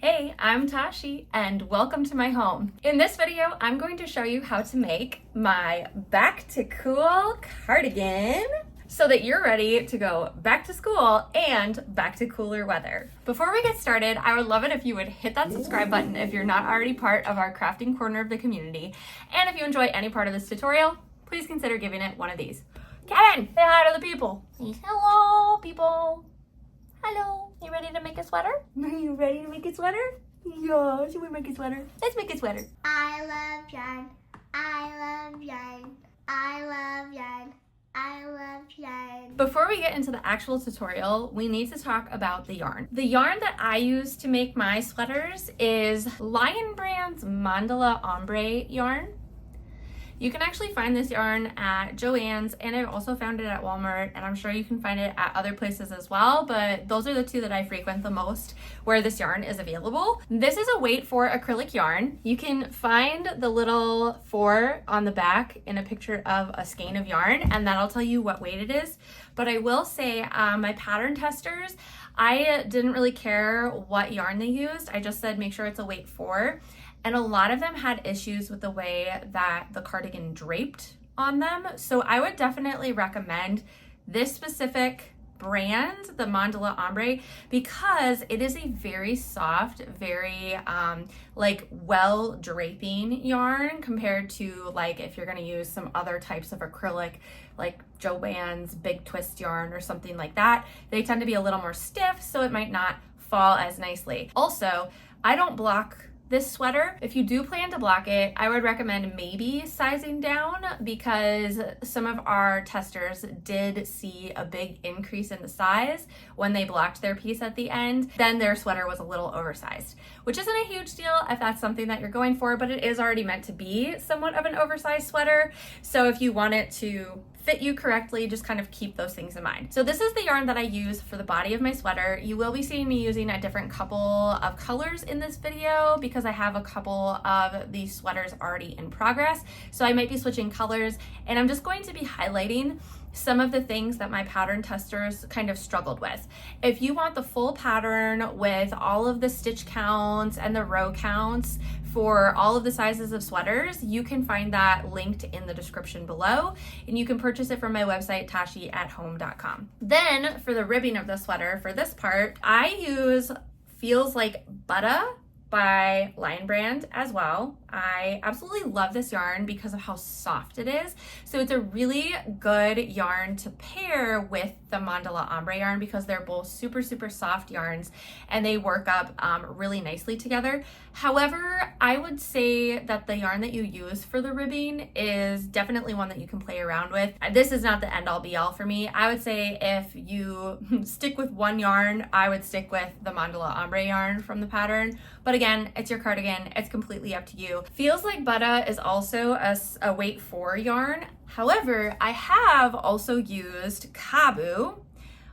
Hey, I'm Tashi and welcome to my home. In this video, I'm going to show you how to make my Back-to-Cool cardigan so that you're ready to go back to school and back to cooler weather. Before we get started, I would love it if you would hit that subscribe button if you're not already part of our crafting corner of the community. And if you enjoy any part of this tutorial, please consider giving it one of these. Kevin, say hi to the people. Hello, people. Hello, you ready to make a sweater? Are you ready to make a sweater? Yeah, should we make a sweater? Let's make a sweater. I love yarn. I love yarn. I love yarn. I love yarn. Before we get into the actual tutorial, we need to talk about the yarn. The yarn that I use to make my sweaters is Lion Brand's Mandala Ombre yarn. You can actually find this yarn at Joann's, and I've also found it at Walmart, and I'm sure you can find it at other places as well, but those are the two that I frequent the most where this yarn is available. This is a weight 4 acrylic yarn. You can find the little 4 on the back in a picture of a skein of yarn, and that'll tell you what weight it is. But I will say my pattern testers, I didn't really care what yarn they used. I just said make sure it's a weight 4. And a lot of them had issues with the way that the cardigan draped on them. So I would definitely recommend this specific brand, the Mandala Ombre, because it is a very soft, very well draping yarn compared to like if you're gonna use some other types of acrylic like Joann's Big Twist yarn or something like that. They tend to be a little more stiff, so it might not fall as nicely. Also, I don't block this sweater. If you do plan to block it, I would recommend maybe sizing down because some of our testers did see a big increase in the size when they blocked their piece at the end. Then their sweater was a little oversized, which isn't a huge deal if that's something that you're going for, but it is already meant to be somewhat of an oversized sweater. So if you want it to fit you correctly, just kind of keep those things in mind. So this is the yarn that I use for the body of my sweater. You will be seeing me using a different couple of colors in this video because I have a couple of these sweaters already in progress. So I might be switching colors, and I'm just going to be highlighting some of the things that my pattern testers kind of struggled with. If you want the full pattern with all of the stitch counts and the row counts for all of the sizes of sweaters, you can find that linked in the description below, and you can purchase it from my website, tashiathome.com. Then for the ribbing of the sweater, for this part, I use Feels Like Butter by Lion Brand as well. I absolutely love this yarn because of how soft it is. So it's a really good yarn to pair with the Mandala Ombre yarn because they're both super, super soft yarns and they work up really nicely together. However, I would say that the yarn that you use for the ribbing is definitely one that you can play around with. This is not the end all be all for me. I would say if you stick with one yarn, I would stick with the Mandala Ombre yarn from the pattern. But again, it's your cardigan. It's completely up to you. Feels Like Butter is also a weight 4 yarn. However, I have also used Kabu,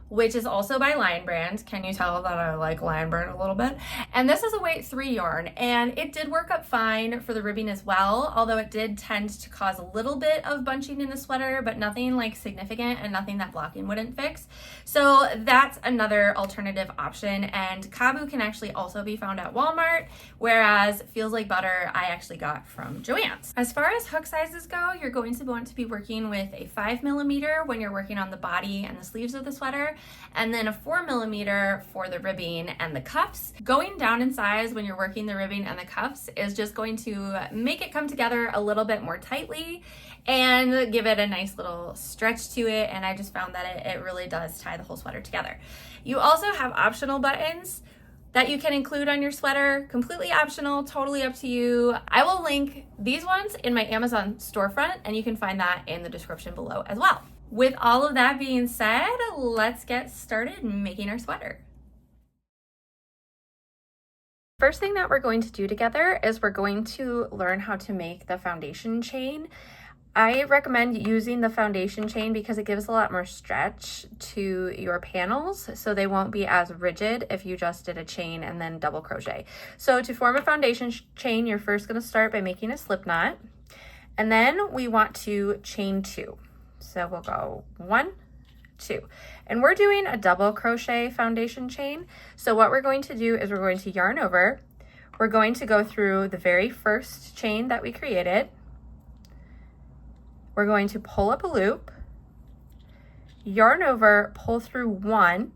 which is also by Lion Brand. Can you tell that I like Lion Brand a little bit? And this is a weight 3 yarn, and it did work up fine for the ribbing as well, although it did tend to cause a little bit of bunching in the sweater, but nothing like significant and nothing that blocking wouldn't fix. So that's another alternative option, and Kabu can actually also be found at Walmart, whereas Feels Like Butter I actually got from Joann's. As far as hook sizes go, you're going to want to be working with a 5mm when you're working on the body and the sleeves of the sweater, and then a 4mm for the ribbing and the cuffs. Going down in size when you're working the ribbing and the cuffs is just going to make it come together a little bit more tightly and give it a nice little stretch to it, and I just found that it really does tie the whole sweater together. You also have optional buttons that you can include on your sweater, completely optional, totally up to you. I will link these ones in my Amazon storefront, and you can find that in the description below as well. With all of that being said, let's get started making our sweater. First thing that we're going to do together is we're going to learn how to make the foundation chain. I recommend using the foundation chain because it gives a lot more stretch to your panels, so they won't be as rigid if you just did a chain and then double crochet. So to form a foundation chain, you're first going to start by making a slip knot, and then we want to chain 2. So we'll go 1, 2. And we're doing a double crochet foundation chain. So what we're going to do is we're going to yarn over. We're going to go through the very first chain that we created. We're going to pull up a loop, yarn over, pull through 1,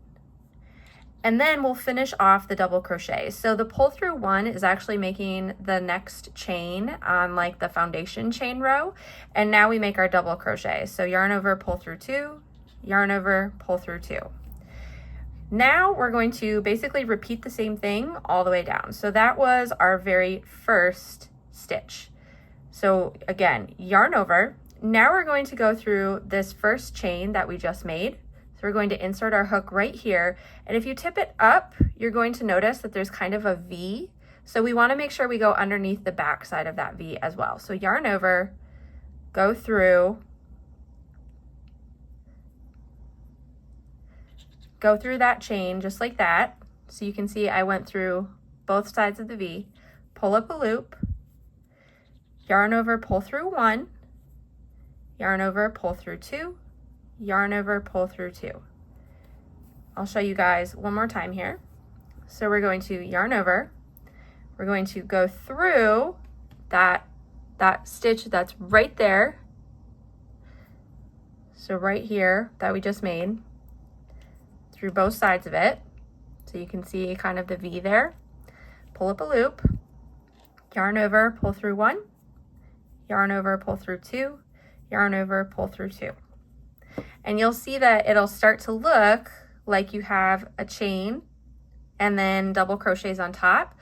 and then we'll finish off the double crochet. So the pull through 1 is actually making the next chain on like the foundation chain row. And now we make our double crochet. So yarn over, pull through 2, yarn over, pull through 2. Now we're going to basically repeat the same thing all the way down. So that was our very first stitch. So again, yarn over. Now we're going to go through this first chain that we just made. So we're going to insert our hook right here. And if you tip it up, you're going to notice that there's kind of a V. So we want to make sure we go underneath the back side of that V as well. So yarn over, go through that chain just like that. So you can see I went through both sides of the V, pull up a loop, yarn over, pull through 1, yarn over, pull through 2, yarn over, pull through 2. I'll show you guys one more time here. So we're going to yarn over. We're going to go through that stitch that's right there. So right here that we just made, through both sides of it. So you can see kind of the V there. Pull up a loop, yarn over, pull through 1, yarn over, pull through 2, yarn over, pull through 2. And you'll see that it'll start to look like you have a chain and then double crochets on top,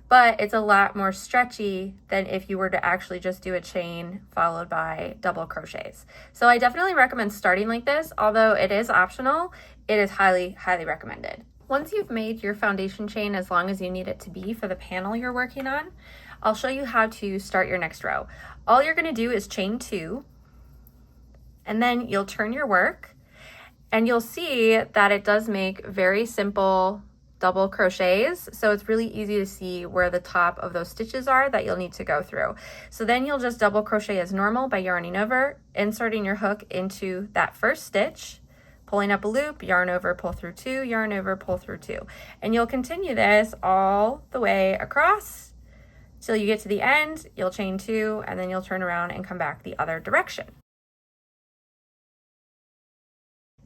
but it's a lot more stretchy than if you were to actually just do a chain followed by double crochets. So I definitely recommend starting like this. Although it is optional, it is highly, highly recommended. Once you've made your foundation chain as long as you need it to be for the panel you're working on, I'll show you how to start your next row. All you're gonna do is chain 2, and then you'll turn your work, and you'll see that it does make very simple double crochets. So it's really easy to see where the top of those stitches are that you'll need to go through. So then you'll just double crochet as normal by yarning over, inserting your hook into that first stitch, pulling up a loop, yarn over, pull through 2, yarn over, pull through 2. And you'll continue this all the way across till you get to the end. You'll chain 2, and then you'll turn around and come back the other direction.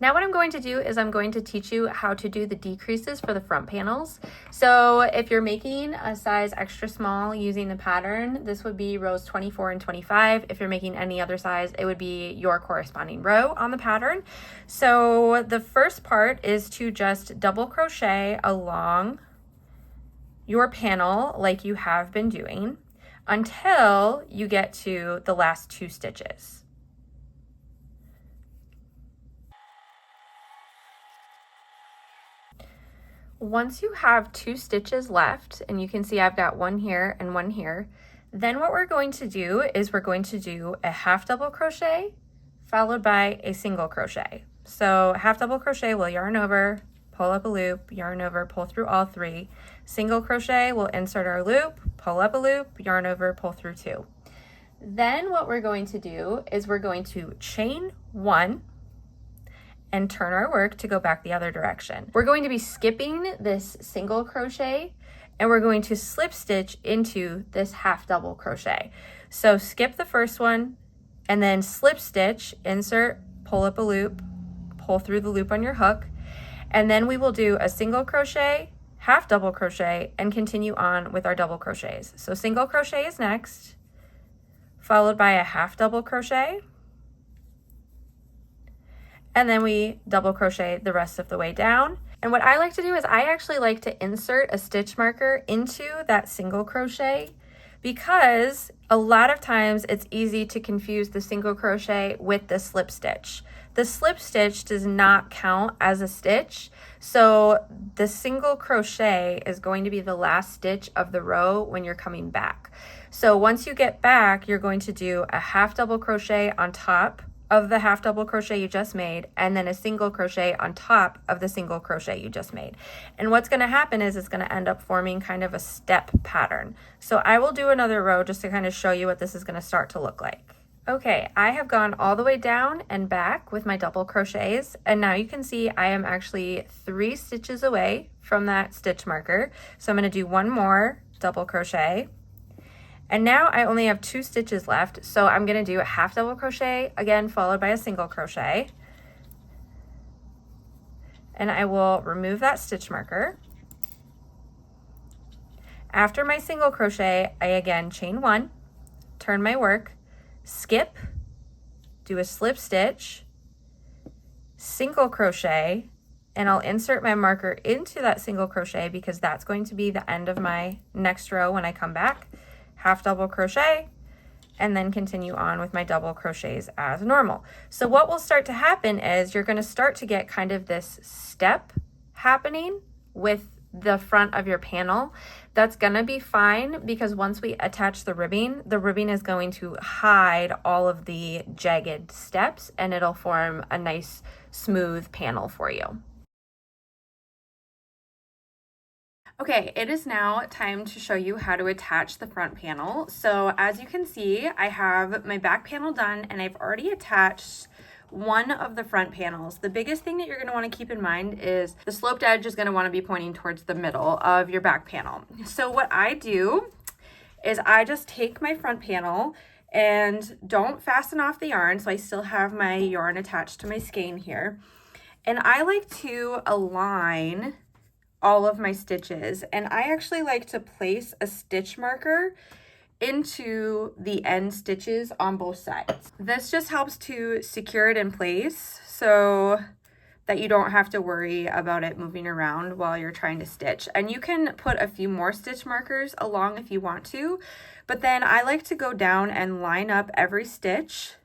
Now what I'm going to do is I'm going to teach you how to do the decreases for the front panels. So if you're making a size extra small using the pattern, this would be rows 24 and 25. If you're making any other size, it would be your corresponding row on the pattern. So the first part is to just double crochet along your panel like you have been doing until you get to the last 2 stitches. Once you have 2 stitches left, and you can see I've got 1 here and 1 here, then what we're going to do is we're going to do a half double crochet followed by a single crochet. So half double crochet, we'll yarn over, pull up a loop, yarn over, pull through all 3. Single crochet, we'll insert our loop, pull up a loop, yarn over, pull through 2. Then what we're going to do is we're going to chain 1 and turn our work to go back the other direction. We're going to be skipping this single crochet, and we're going to slip stitch into this half double crochet. So skip the first one and then slip stitch, insert, pull up a loop, pull through the loop on your hook, and then we will do a single crochet, half double crochet, and continue on with our double crochets. So single crochet is next, followed by a half double crochet, and then we double crochet the rest of the way down. And what I like to do is I actually like to insert a stitch marker into that single crochet, because a lot of times it's easy to confuse the single crochet with the slip stitch. The slip stitch does not count as a stitch, so the single crochet is going to be the last stitch of the row when you're coming back. So once you get back, you're going to do a half double crochet on top of the half double crochet you just made, and then a single crochet on top of the single crochet you just made. And what's going to happen is it's going to end up forming kind of a step pattern. So I will do another row just to kind of show you what this is going to start to look like. Okay, I have gone all the way down and back with my double crochets, and now you can see I am actually 3 stitches away from that stitch marker. So I'm going to do one more double crochet, and now I only have 2 stitches left, so I'm going to do a half double crochet again, followed by a single crochet, and I will remove that stitch marker. After my single crochet, I again chain 1, turn my work, skip, do a slip stitch, single crochet, and I'll insert my marker into that single crochet because that's going to be the end of my next row when I come back. Half double crochet, and then continue on with my double crochets as normal. So what will start to happen is you're going to start to get kind of this step happening with the front of your panel. That's going to be fine because once we attach the ribbing is going to hide all of the jagged steps and it'll form a nice smooth panel for you. Okay, it is now time to show you how to attach the front panel. So as you can see, I have my back panel done and I've already attached one of the front panels. The biggest thing that you're going to want to keep in mind is the sloped edge is going to want to be pointing towards the middle of your back panel. So what I do is I just take my front panel and don't fasten off the yarn. So I still have my yarn attached to my skein here. And I like to align all of my stitches, and I actually like to place a stitch marker into the end stitches on both sides. This just helps to secure it in place so that you don't have to worry about it moving around while you're trying to stitch. And you can put a few more stitch markers along if you want to, but then I like to go down and line up every stitch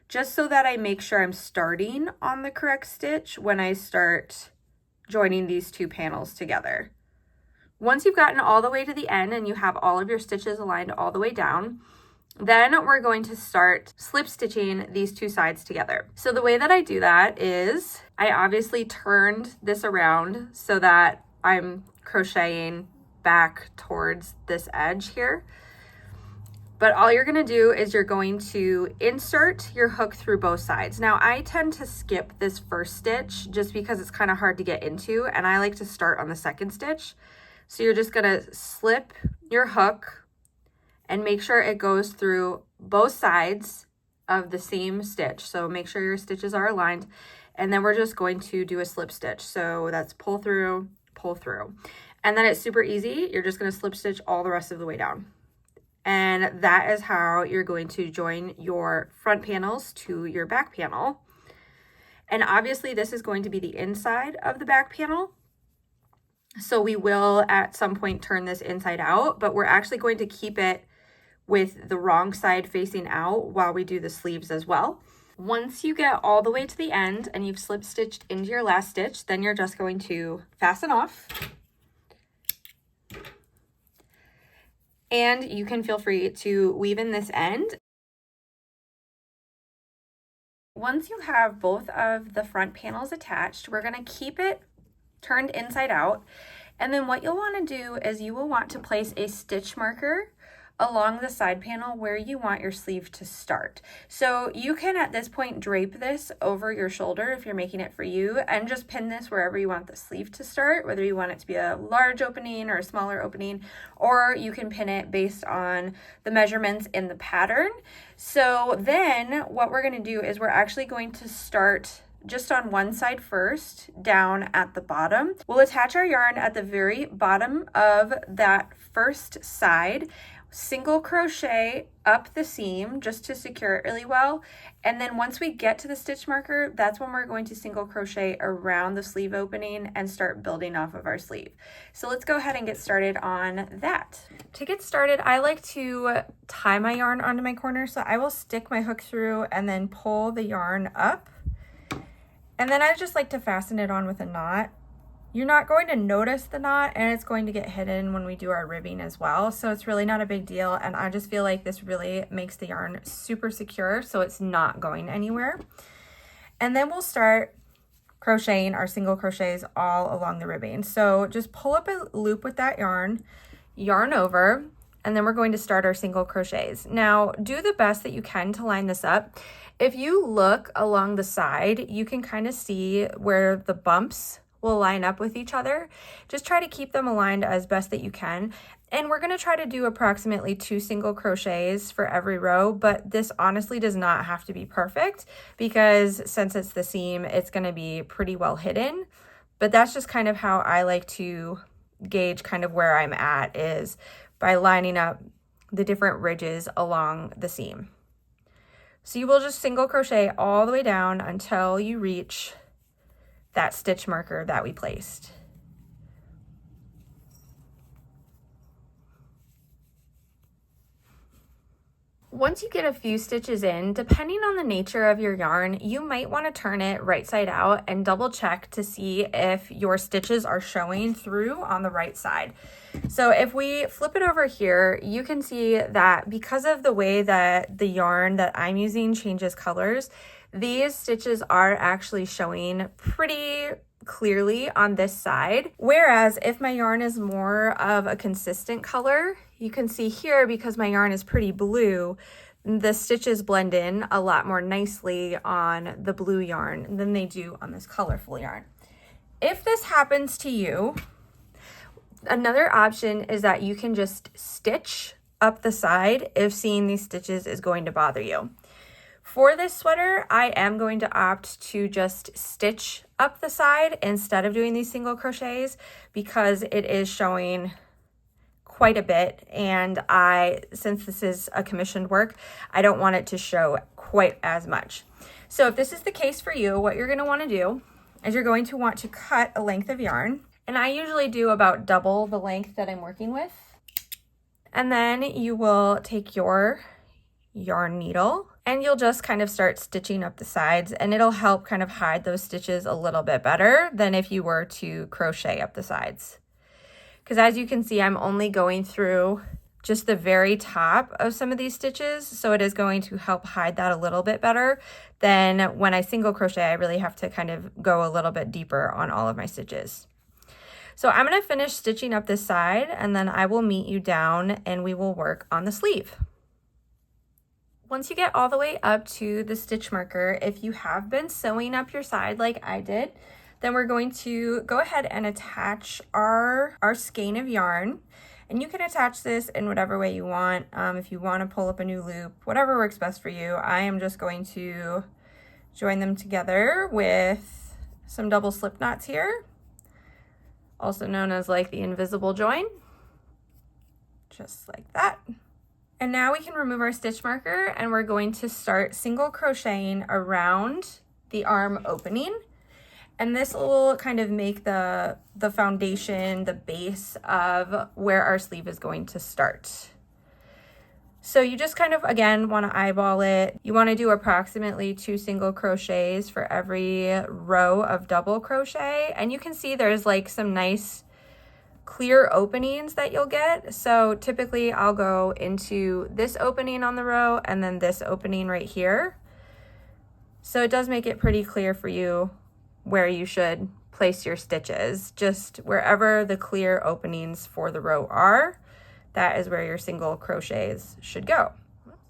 just so that I make sure I'm starting on the correct stitch when I start joining these 2 panels together. Once you've gotten all the way to the end and you have all of your stitches aligned all the way down, then we're going to start slip stitching these 2 sides together. So the way that I do that is I obviously turned this around so that I'm crocheting back towards this edge here. But all you're gonna do is you're going to insert your hook through both sides. Now I tend to skip this first stitch just because it's kind of hard to get into, and I like to start on the second stitch. So you're just gonna slip your hook and make sure it goes through both sides of the same stitch. So make sure your stitches are aligned, and then we're just going to do a slip stitch. So that's pull through, and then it's super easy. You're just gonna slip stitch all the rest of the way down. And that is how you're going to join your front panels to your back panel. And obviously this is going to be the inside of the back panel. So we will at some point turn this inside out, but we're actually going to keep it with the wrong side facing out while we do the sleeves as well. Once you get all the way to the end and you've slip stitched into your last stitch, then you're just going to fasten off. And you can feel free to weave in this end. Once you have both of the front panels attached, we're going to keep it turned inside out. And then what you'll want to do is you will want to place a stitch marker along the side panel where you want your sleeve to start. So you can at this point drape this over your shoulder if you're making it for you, and just pin this wherever you want the sleeve to start, whether you want it to be a large opening or a smaller opening, or you can pin it based on the measurements in the pattern. So then what we're going to do is we're actually going to start just on one side first, down at the bottom. We'll attach our yarn at the very bottom of that first side, single crochet up the seam just to secure it really well. And then once we get to the stitch marker, that's when we're going to single crochet around the sleeve opening and start building off of our sleeve. So let's go ahead and get started on that. To get started, I like to tie my yarn onto my corner. So I will stick my hook through and then pull the yarn up. And then I just like to fasten it on with a knot. You're not going to notice the knot, and it's going to get hidden when we do our ribbing as well. So it's really not a big deal. And I just feel like this really makes the yarn super secure, so it's not going anywhere. And then we'll start crocheting our single crochets all along the ribbing. So just pull up a loop with that yarn over, and then we're going to start our single crochets. Now, do the best that you can to line this up. If you look along the side, you can kind of see where the bumps will line up with each other. Just try to keep them aligned as best that you can. And we're going to try to do approximately 2 single crochets for every row, but this honestly does not have to be perfect because since it's the seam, it's going to be pretty well hidden. But that's just kind of how I like to gauge kind of where I'm at, is by lining up the different ridges along the seam. So you will just single crochet all the way down until you reach that stitch marker that we placed. Once you get a few stitches in, depending on the nature of your yarn, you might want to turn it right side out and double check to see if your stitches are showing through on the right side. So if we flip it over here, you can see that because of the way that the yarn that I'm using changes colors, these stitches are actually showing pretty clearly on this side. Whereas if my yarn is more of a consistent color, you can see here, because my yarn is pretty blue, the stitches blend in a lot more nicely on the blue yarn than they do on this colorful yarn. If this happens to you, another option is that you can just stitch up the side if seeing these stitches is going to bother you. For this sweater, I am going to opt to just stitch up the side instead of doing these single crochets because it is showing quite a bit, and since this is a commissioned work, I don't want it to show quite as much. So if this is the case for you, what you're going to want to do is you're going to want to cut a length of yarn, and I usually do about double the length that I'm working with. And then you will take your yarn needle and you'll just kind of start stitching up the sides, and it'll help kind of hide those stitches a little bit better than if you were to crochet up the sides. Because as you can see, I'm only going through just the very top of some of these stitches, so it is going to help hide that a little bit better than when I single crochet. I really have to kind of go a little bit deeper on all of my stitches. So I'm going to finish stitching up this side, and then I will meet you down and we will work on the sleeve. Once you get all the way up to the stitch marker, if you have been sewing up your side like I did, then we're going to go ahead and attach our skein of yarn. And you can attach this in whatever way you want. If you want to pull up a new loop, whatever works best for you. I am just going to join them together with some double slip knots here, also known as like the invisible join, just like that. And now we can remove our stitch marker, and we're going to start single crocheting around the arm opening. And this will kind of make the foundation, the base of where our sleeve is going to start. So you just kind of, again, want to eyeball it. You want to do approximately 2 single crochets for every row of double crochet. And you can see there's like some nice clear openings that you'll get. So typically I'll go into this opening on the row and then this opening right here. So it does make it pretty clear for you where you should place your stitches. Just wherever the clear openings for the row are, that is where your single crochets should go.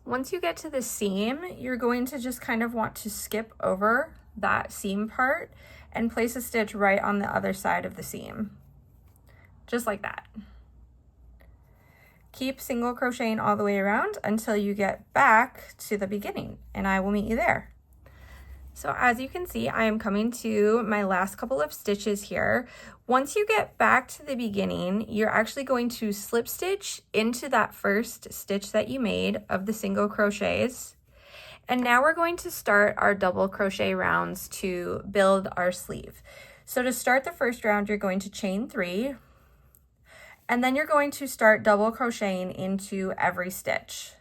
Once you get to the seam, you're going to just kind of want to skip over that seam part and place a stitch right on the other side of the seam. Just like that. Keep single crocheting all the way around until you get back to the beginning, and I will meet you there. So as you can see, I am coming to my last couple of stitches here. Once you get back to the beginning, you're actually going to slip stitch into that first stitch that you made of the single crochets. And now we're going to start our double crochet rounds to build our sleeve. So to start the first round, you're going to chain 3, and then you're going to start double crocheting into every stitch.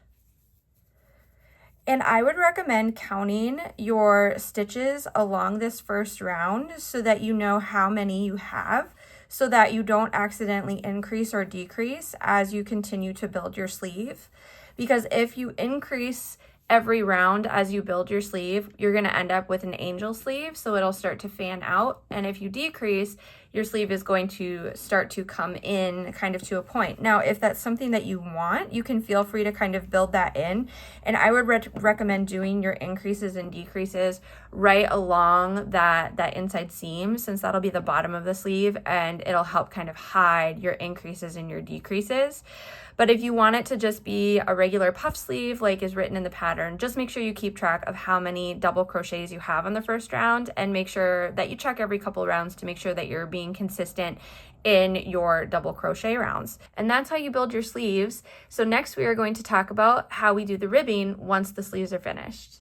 And I would recommend counting your stitches along this first round so that you know how many you have, so that you don't accidentally increase or decrease as you continue to build your sleeve. Because if you increase every round as you build your sleeve, you're going to end up with an angel sleeve, so it'll start to fan out. And if you decrease, your sleeve is going to start to come in kind of to a point. Now, if that's something that you want, you can feel free to kind of build that in. And I would recommend doing your increases and decreases right along that inside seam, since that'll be the bottom of the sleeve and it'll help kind of hide your increases and your decreases. But if you want it to just be a regular puff sleeve like is written in the pattern, just make sure you keep track of how many double crochets you have on the first round, and make sure that you check every couple rounds to make sure that you're being consistent in your double crochet rounds. And that's how you build your sleeves. So next we are going to talk about how we do the ribbing once the sleeves are finished.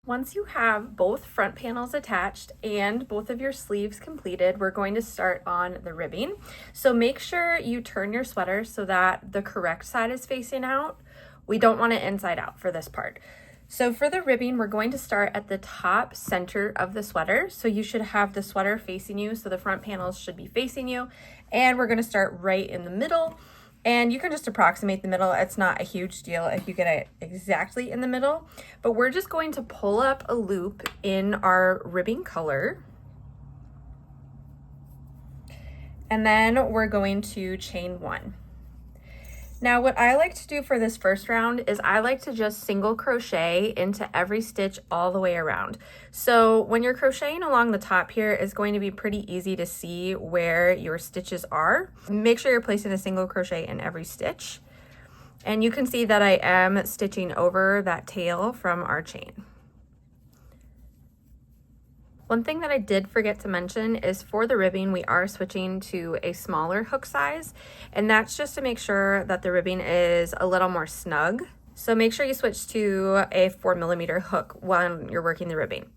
Once you have both front panels attached and both of your sleeves completed, we're going to start on the ribbing. So make sure you turn your sweater so that the correct side is facing out. We don't want it inside out for this part. So for the ribbing, we're going to start at the top center of the sweater. So you should have the sweater facing you, so the front panels should be facing you. And we're going to start right in the middle. And you can just approximate the middle. It's not a huge deal if you get it exactly in the middle, but we're just going to pull up a loop in our ribbing color. And then we're going to chain 1. Now, what I like to do for this first round is I like to just single crochet into every stitch all the way around. So when you're crocheting along the top here, it's going to be pretty easy to see where your stitches are. Make sure you're placing a single crochet in every stitch. And you can see that I am stitching over that tail from our chain. One thing that I did forget to mention is for the ribbing, we are switching to a smaller hook size, and that's just to make sure that the ribbing is a little more snug. So make sure you switch to a 4mm hook when you're working the ribbing.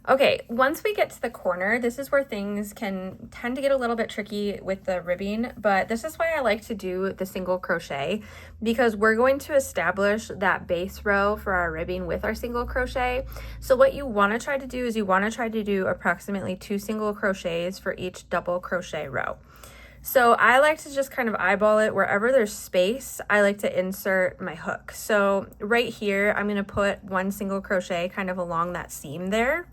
Okay, once we get to the corner, this is where things can tend to get a little bit tricky with the ribbing, but this is why I like to do the single crochet, because we're going to establish that base row for our ribbing with our single crochet. So what you want to try to do is you want to try to do approximately 2 single crochets for each double crochet row. So I like to just kind of eyeball it. Wherever there's space, I like to insert my hook. So right here, I'm going to put 1 single crochet kind of along that seam there.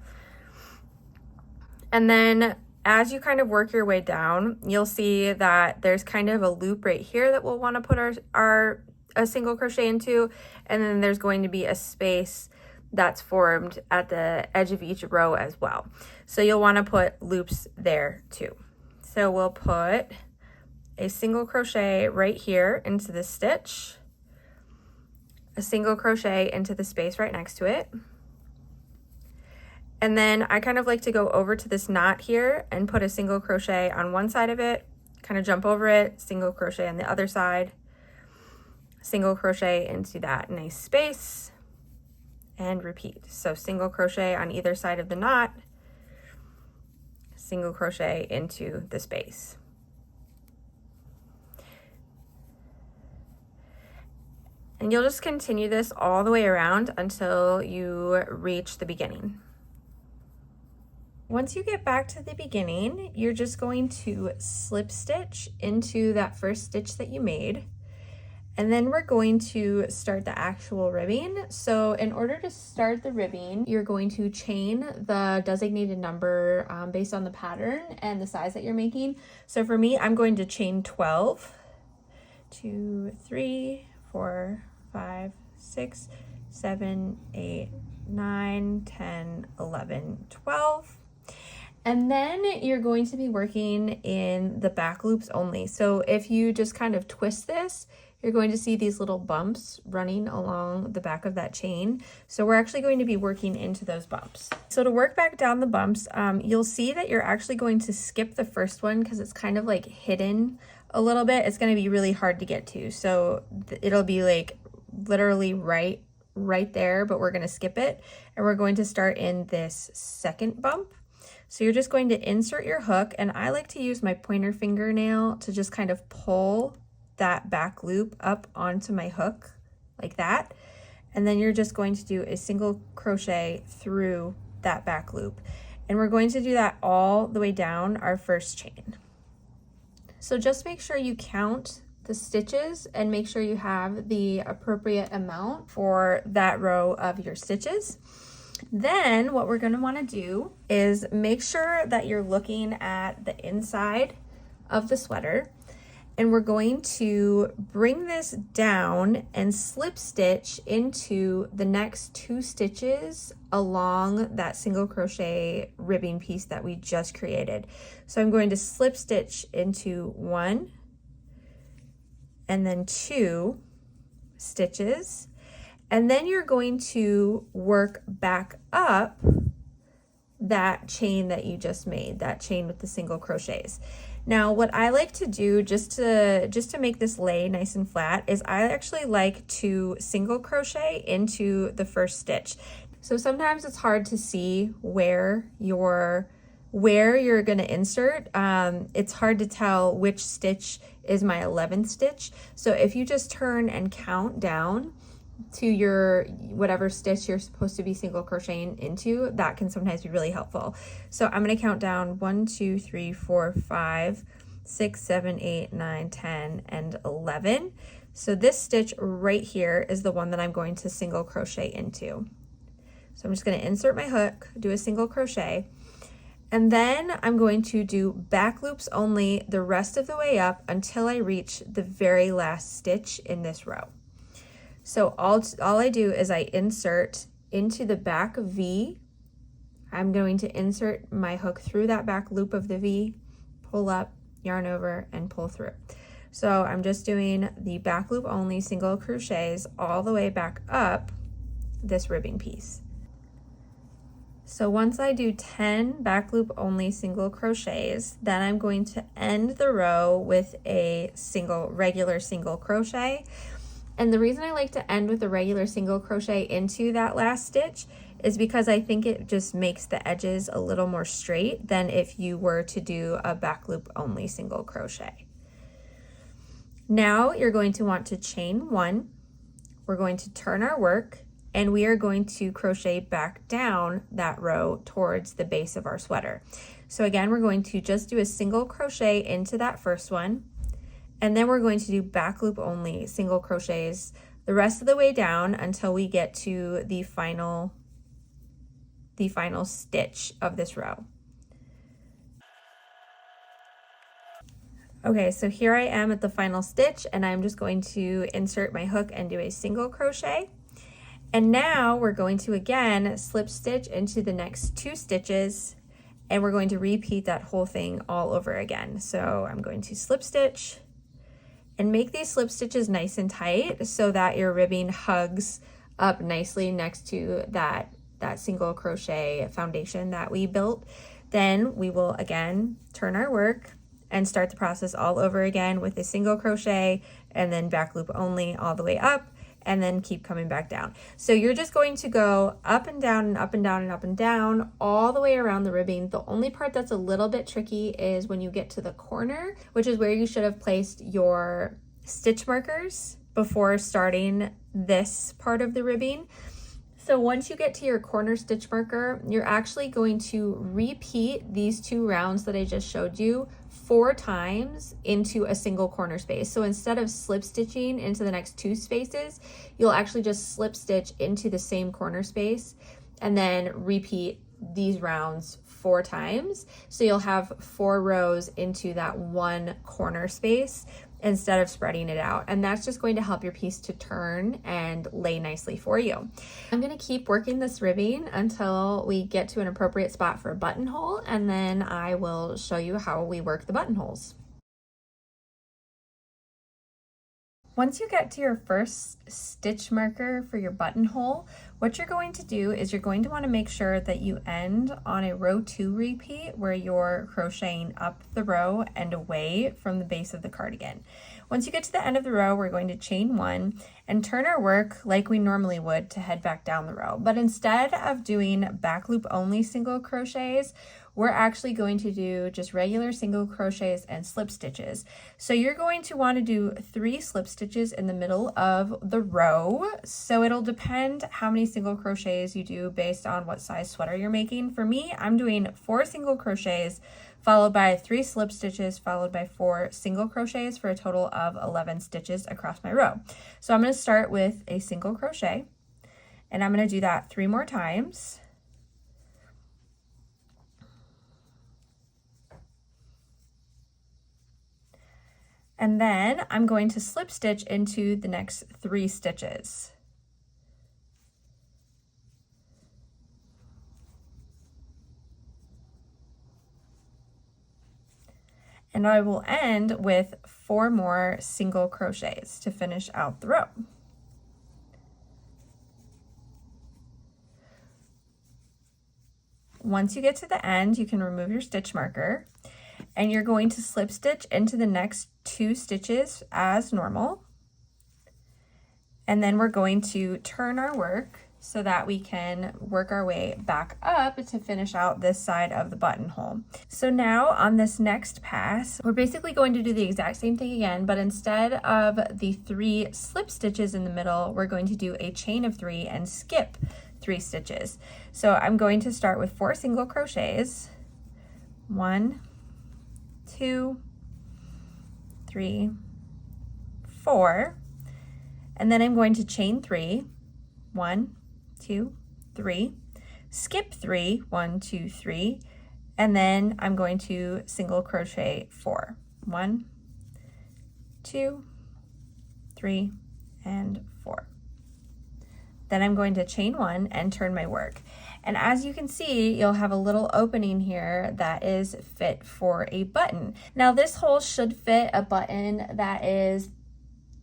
And then as you kind of work your way down, you'll see that there's kind of a loop right here that we'll want to put a single crochet into, and then there's going to be a space that's formed at the edge of each row as well. So you'll want to put loops there too. So we'll put a single crochet right here into this stitch, a single crochet into the space right next to it. And then I kind of like to go over to this knot here and put a single crochet on one side of it, kind of jump over it, single crochet on the other side, single crochet into that nice space, and repeat. So single crochet on either side of the knot, single crochet into the space. And you'll just continue this all the way around until you reach the beginning. Once you get back to the beginning, you're just going to slip stitch into that first stitch that you made. And then we're going to start the actual ribbing. So in order to start the ribbing, you're going to chain the designated number based on the pattern and the size that you're making. So for me, I'm going to chain 12, 2, 3, 4, 5, 6, 7, 8, 9, 10, 11, 12. And then you're going to be working in the back loops only. So if you just kind of twist this, you're going to see these little bumps running along the back of that chain. So we're actually going to be working into those bumps. So to work back down the bumps, you'll see that you're actually going to skip the first one because it's kind of like hidden a little bit. It's going to be really hard to get to. So it'll be like literally right there, but we're going to skip it. And we're going to start in this second bump. So you're just going to insert your hook, and I like to use my pointer fingernail to just kind of pull that back loop up onto my hook like that. And then you're just going to do a single crochet through that back loop. And we're going to do that all the way down our first chain. So just make sure you count the stitches and make sure you have the appropriate amount for that row of your stitches. Then what we're going to want to do is make sure that you're looking at the inside of the sweater, and we're going to bring this down and slip stitch into the next 2 stitches along that single crochet ribbing piece that we just created. So I'm going to slip stitch into 1 and then 2 stitches, and then you're going to work back up that chain that you just made, that chain with the single crochets. Now, what I like to do just to make this lay nice and flat is I actually like to single crochet into the first stitch. So sometimes it's hard to see where you're going to insert. It's hard to tell which stitch is my 11th stitch. So if you just turn and count down to your whatever stitch you're supposed to be single crocheting into, that can sometimes be really helpful. So I'm going to count down 1, 2, 3, 4, 5, 6, 7, 8, 9, 10, and 11. So this stitch right here is the one that I'm going to single crochet into. So I'm just going to insert my hook, do a single crochet, and then I'm going to do back loops only the rest of the way up until I reach the very last stitch in this row. So all I do is I insert into the back V. I'm going to insert my hook through that back loop of the V, pull up, yarn over, and pull through. So I'm just doing the back loop only single crochets all the way back up this ribbing piece. So once I do 10 back loop only single crochets, then I'm going to end the row with a regular single crochet. And the reason I like to end with a regular single crochet into that last stitch is because I think it just makes the edges a little more straight than if you were to do a back loop only single crochet. Now you're going to want to chain 1. We're going to turn our work, and we are going to crochet back down that row towards the base of our sweater. So again, we're going to just do a single crochet into that first one, and then we're going to do back loop only single crochets the rest of the way down until we get to the final stitch of this row. Okay, so here I am at the final stitch, and I'm just going to insert my hook and do a single crochet. And now we're going to again slip stitch into the next 2 stitches, and we're going to repeat that whole thing all over again. So I'm going to slip stitch and make these slip stitches nice and tight so that your ribbing hugs up nicely next to that single crochet foundation that we built. Then we will again turn our work and start the process all over again with a single crochet and then back loop only all the way up, and then keep coming back down. So you're just going to go up and down and up and down and up and down all the way around the ribbing. The only part that's a little bit tricky is when you get to the corner, which is where you should have placed your stitch markers before starting this part of the ribbing. So once you get to your corner stitch marker, you're actually going to repeat these 2 rounds that I just showed you 4 times into a single corner space. So instead of slip stitching into the next 2 spaces, you'll actually just slip stitch into the same corner space and then repeat these rounds 4 times. So you'll have 4 rows into that 1 corner space instead of spreading it out. And that's just going to help your piece to turn and lay nicely for you. I'm going to keep working this ribbing until we get to an appropriate spot for a buttonhole, and then I will show you how we work the buttonholes. Once you get to your first stitch marker for your buttonhole, what you're going to do is you're going to want to make sure that you end on a row 2 repeat where you're crocheting up the row and away from the base of the cardigan. Once you get to the end of the row, we're going to chain 1 and turn our work like we normally would to head back down the row. But instead of doing back loop only single crochets, we're actually going to do just regular single crochets and slip stitches. So you're going to want to do 3 slip stitches in the middle of the row. So it'll depend how many single crochets you do based on what size sweater you're making. For me, I'm doing 4 single crochets followed by 3 slip stitches, followed by 4 single crochets for a total of 11 stitches across my row. So I'm going to start with a single crochet, and I'm going to do that 3 more times. And then I'm going to slip stitch into the next 3 stitches. And I will end with 4 more single crochets to finish out the row. Once you get to the end, you can remove your stitch marker, and you're going to slip stitch into the next 2 stitches as normal. And then we're going to turn our work so that we can work our way back up to finish out this side of the buttonhole. So now on this next pass, we're basically going to do the exact same thing again, but instead of the 3 slip stitches in the middle, we're going to do a chain of 3 and skip 3 stitches. So I'm going to start with 4 single crochets. 1, 2, 3, 4, and then I'm going to chain 3. 1, 2, 3, skip 3, 1, 2, 3, and then I'm going to single crochet 4. 1, 2, 3, and 4. Then I'm going to chain 1 and turn my work. And as you can see, you'll have a little opening here that is fit for a button. Now this hole should fit a button that is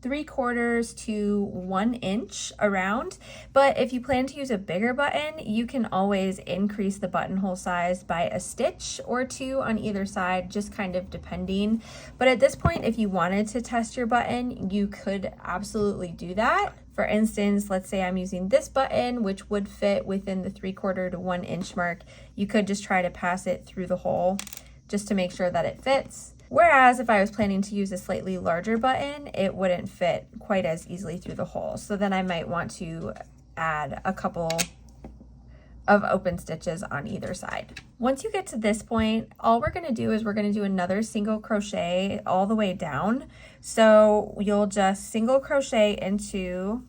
3/4 to 1 inch around, but if you plan to use a bigger button, you can always increase the buttonhole size by a stitch or 2 on either side, just kind of depending. But at this point, if you wanted to test your button, you could absolutely do that. For instance, let's say I'm using this button, which would fit within the 3/4 to 1 inch mark. You could just try to pass it through the hole just to make sure that it fits. Whereas if I was planning to use a slightly larger button, it wouldn't fit quite as easily through the hole. So then I might want to add a couple of open stitches on either side. Once you get to this point, all we're going to do is we're going to do another single crochet all the way down. So you'll just single crochet into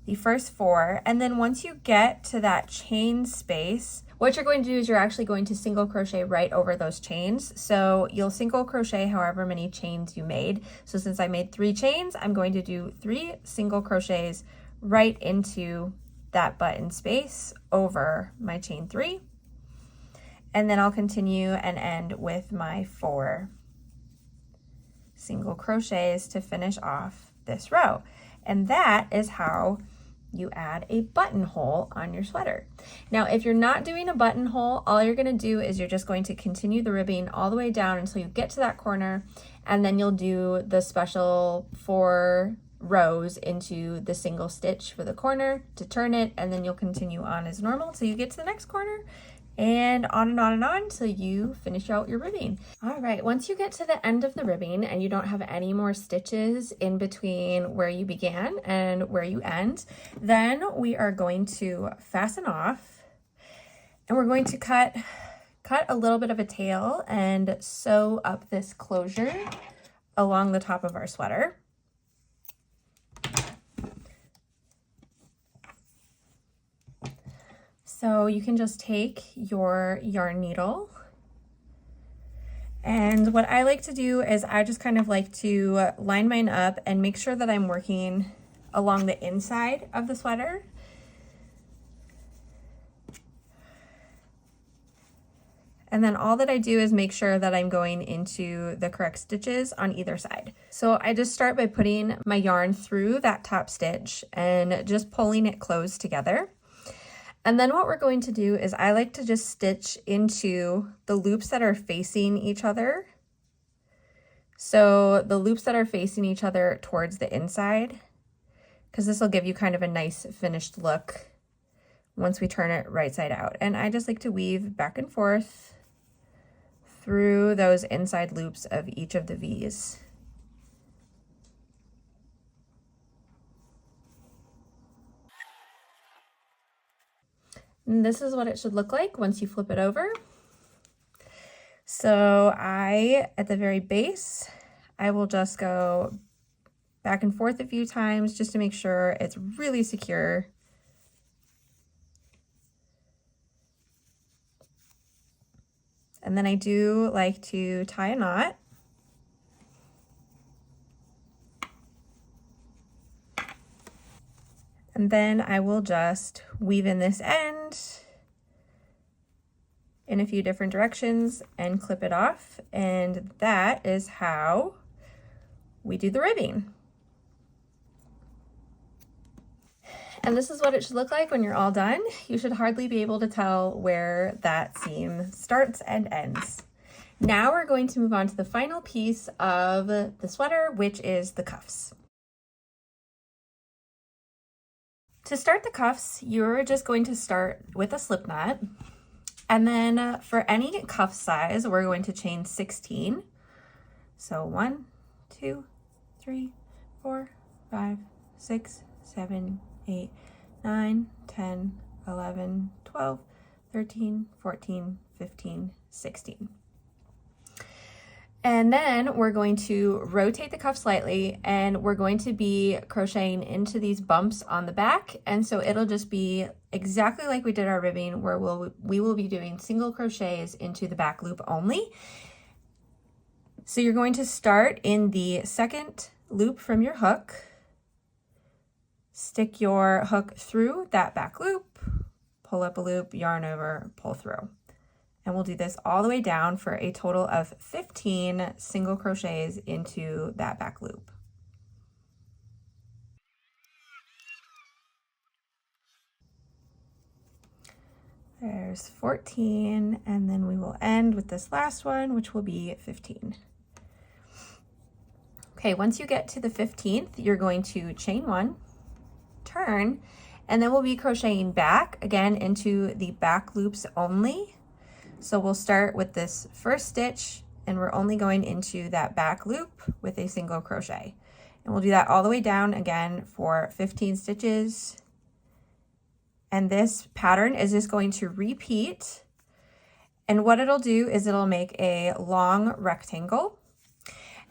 the first 4, and then once you get to that chain space, what you're going to do is you're actually going to single crochet right over those chains. So you'll single crochet however many chains you made. So since I made 3 chains, I'm going to do 3 single crochets right into that button space over my chain 3. And then I'll continue and end with my 4 single crochets to finish off this row. And that is how you add a buttonhole on your sweater. Now, if you're not doing a buttonhole, all you're gonna do is you're just going to continue the ribbing all the way down until you get to that corner, and then you'll do the special 4 rows into the single stitch for the corner to turn it, and then you'll continue on as normal till you get to the next corner, and on and on and on till you finish out your ribbing. All right, once you get to the end of the ribbing and you don't have any more stitches in between where you began and where you end, then we are going to fasten off, and we're going to cut a little bit of a tail and sew up this closure along the top of our sweater. So you can just take your yarn needle, and what I like to do is I just kind of like to line mine up and make sure that I'm working along the inside of the sweater. And then all that I do is make sure that I'm going into the correct stitches on either side. So I just start by putting my yarn through that top stitch and just pulling it closed together. And then what we're going to do is I like to just stitch into the loops that are facing each other. So the loops that are facing each other towards the inside, because this will give you kind of a nice finished look once we turn it right side out. And I just like to weave back and forth through those inside loops of each of the V's. And this is what it should look like once you flip it over. So at the very base, I will just go back and forth a few times just to make sure it's really secure. And then I do like to tie a knot. And then I will just weave in this end in a few different directions and clip it off. And that is how we do the ribbing. And this is what it should look like when you're all done. You should hardly be able to tell where that seam starts and ends. Now we're going to move on to the final piece of the sweater, which is the cuffs. To start the cuffs, you're just going to start with a slip knot. And then for any cuff size, we're going to chain 16. So 1, 2, 3, 4, 5, 6, 7, 8, 9, 10, 11, 12, 13, 14, 15, 16. And then we're going to rotate the cuff slightly, and we're going to be crocheting into these bumps on the back. And so it'll just be exactly like we did our ribbing, where we will be doing single crochets into the back loop only. So you're going to start in the second loop from your hook, stick your hook through that back loop, pull up a loop, yarn over, pull through. And we'll do this all the way down for a total of 15 single crochets into that back loop. There's 14, and then we will end with this last one, which will be 15. Okay, once you get to the 15th, you're going to chain 1, turn, and then we'll be crocheting back again into the back loops only. So we'll start with this first stitch, and we're only going into that back loop with a single crochet. And we'll do that all the way down again for 15 stitches. And this pattern is just going to repeat. And what it'll do is it'll make a long rectangle.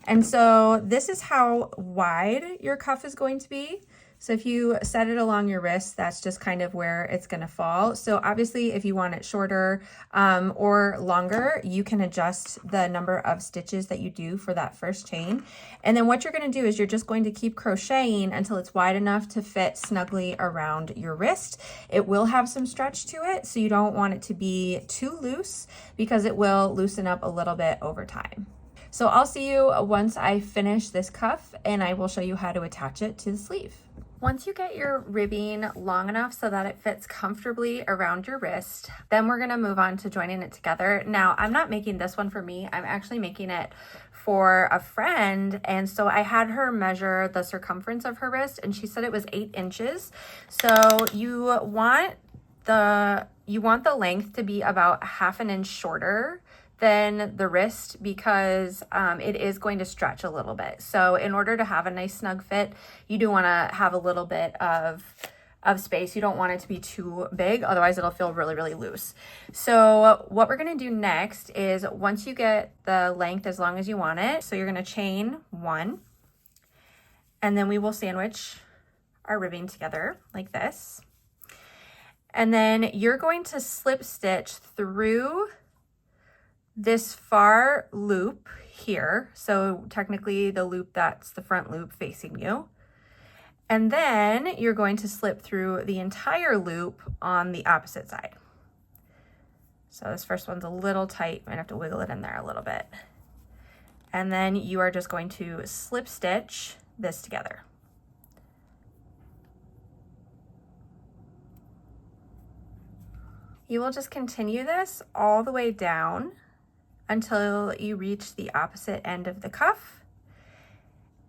And so this is how wide your cuff is going to be. So if you set it along your wrist, that's just kind of where it's going to fall. So obviously if you want it shorter or longer, you can adjust the number of stitches that you do for that first chain. And then what you're going to do is you're just going to keep crocheting until it's wide enough to fit snugly around your wrist. It will have some stretch to it, so you don't want it to be too loose because it will loosen up a little bit over time. So I'll see you once I finish this cuff, and I will show you how to attach it to the sleeve. Once you get your ribbing long enough so that it fits comfortably around your wrist, then we're gonna move on to joining it together. Now, I'm not making this one for me. I'm actually making it for a friend. And so I had her measure the circumference of her wrist, and she said it was 8 inches. So you want the length to be about 1/2 inch shorter than the wrist because it is going to stretch a little bit. So in order to have a nice snug fit, you do want to have a little bit of space. You don't want it to be too big, otherwise it'll feel really, really loose. So what we're going to do next is once you get the length as long as you want it, so you're going to chain 1, and then we will sandwich our ribbing together like this. And then you're going to slip stitch through this far loop here, so technically the loop that's the front loop facing you, and then you're going to slip through the entire loop on the opposite side. So this first one's a little tight, might have to wiggle it in there a little bit, and then you are just going to slip stitch this together. You will just continue this all the way down until you reach the opposite end of the cuff.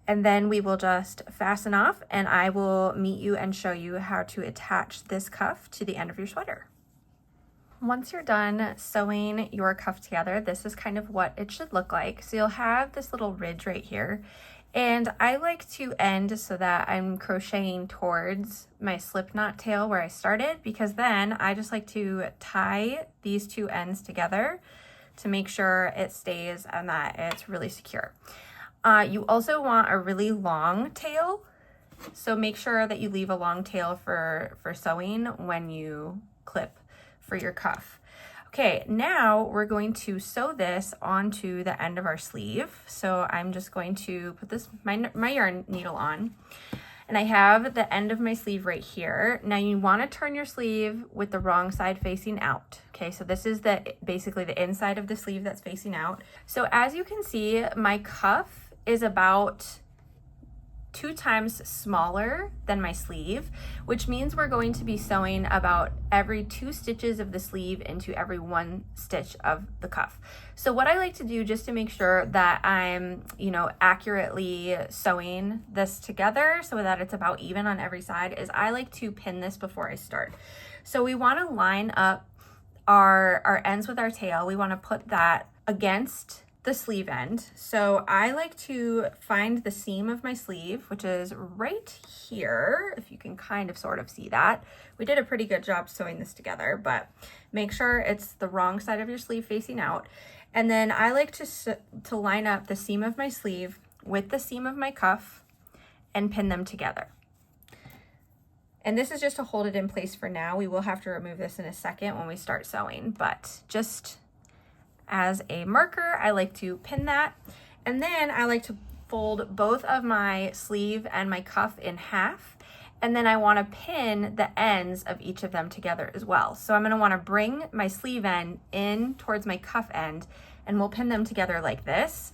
And then we will just fasten off, and I will meet you and show you how to attach this cuff to the end of your sweater. Once you're done sewing your cuff together, this is kind of what it should look like. So you'll have this little ridge right here. And I like to end so that I'm crocheting towards my slip knot tail where I started, because then I just like to tie these two ends together to make sure it stays and that it's really secure. You also want a really long tail, so make sure that you leave a long tail for sewing when you clip for your cuff. Okay, now we're going to sew this onto the end of our sleeve. So I'm just going to put this my yarn needle on, and I have the end of my sleeve right here. Now you want to turn your sleeve with the wrong side facing out. Okay, so this is basically the inside of the sleeve that's facing out. So as you can see, my cuff is about 2 times smaller than my sleeve, which means we're going to be sewing about every 2 stitches of the sleeve into every 1 stitch of the cuff. So what I like to do, just to make sure that I'm, accurately sewing this together so that it's about even on every side, is I like to pin this before I start. So we want to line up our ends with our tail. We want to put that against the sleeve end. So I like to find the seam of my sleeve, which is right here, if you can kind of sort of see that. We did a pretty good job sewing this together, but make sure it's the wrong side of your sleeve facing out. And then I like to line up the seam of my sleeve with the seam of my cuff and pin them together. And this is just to hold it in place for now. We will have to remove this in a second when we start sewing, but just as a marker, I like to pin that. And then I like to fold both of my sleeve and my cuff in half. And then I want to pin the ends of each of them together as well. So I'm going to want to bring my sleeve end in towards my cuff end, and we'll pin them together like this.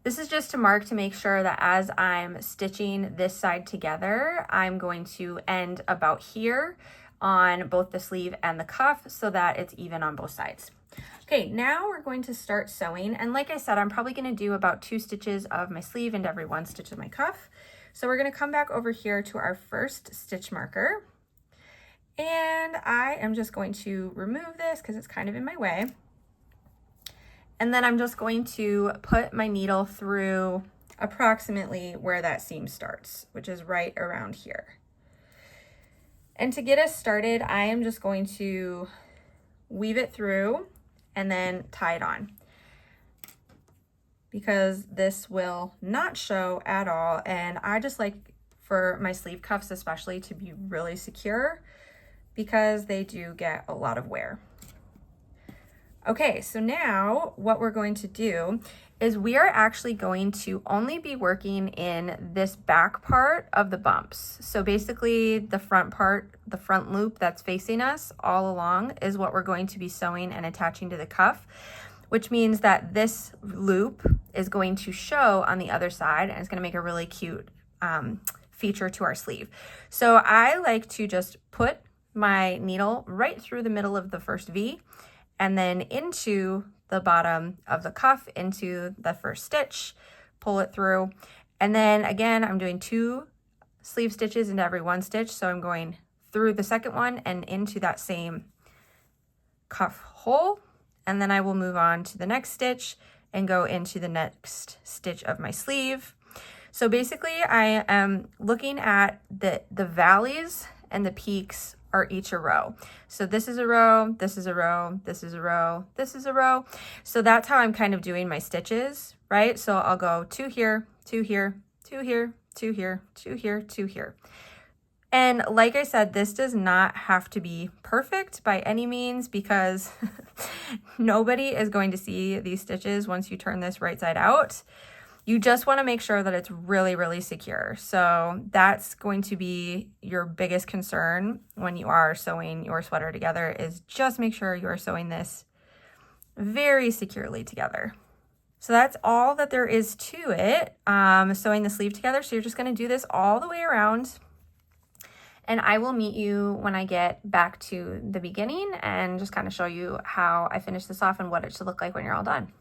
This is just to mark to make sure that as I'm stitching this side together, I'm going to end about here on both the sleeve and the cuff so that it's even on both sides. Okay, now we're going to start sewing. And like I said, I'm probably going to do about 2 stitches of my sleeve into every 1 stitch of my cuff. So we're going to come back over here to our first stitch marker. And I am just going to remove this because it's kind of in my way. And then I'm just going to put my needle through approximately where that seam starts, which is right around here. And to get us started, I am just going to weave it through and then tie it on, because this will not show at all. And I just like for my sleeve cuffs especially to be really secure because they do get a lot of wear. Okay, so now what we're going to do is we are actually going to only be working in this back part of the bumps. So basically the front part, the front loop that's facing us all along is what we're going to be sewing and attaching to the cuff, which means that this loop is going to show on the other side, and it's going to make a really cute feature to our sleeve. So I like to just put my needle right through the middle of the first V and then into the bottom of the cuff into the first stitch, pull it through. And then again, I'm doing 2 sleeve stitches into every 1 stitch. So I'm going through the second one and into that same cuff hole. And then I will move on to the next stitch and go into the next stitch of my sleeve. So basically I am looking at the valleys and the peaks are each a row. So this is a row, this is a row, this is a row, this is a row. So that's how I'm kind of doing my stitches, right? So I'll go 2 here, 2 here, 2 here, 2 here, 2 here, 2 here. And like I said, this does not have to be perfect by any means, because nobody is going to see these stitches once you turn this right side out. You just want to make sure that it's really, really secure. So that's going to be your biggest concern when you are sewing your sweater together, is just make sure you are sewing this very securely together. So that's all that there is to it, sewing the sleeve together. So you're just going to do this all the way around. And I will meet you when I get back to the beginning and just kind of show you how I finish this off and what it should look like when you're all done.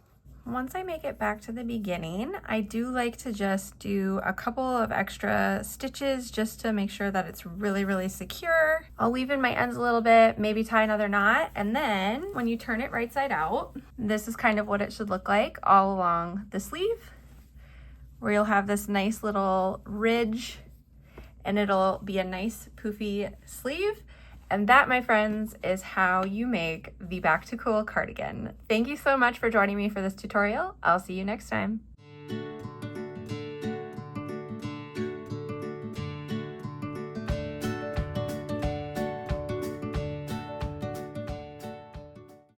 Once I make it back to the beginning, I do like to just do a couple of extra stitches just to make sure that it's really, really secure. I'll weave in my ends a little bit, maybe tie another knot, and then when you turn it right side out, this is kind of what it should look like all along the sleeve, where you'll have this nice little ridge, and it'll be a nice poofy sleeve. And that, my friends, is how you make the Back-2-Cool cardigan. Thank you so much for joining me for this tutorial. I'll see you next time.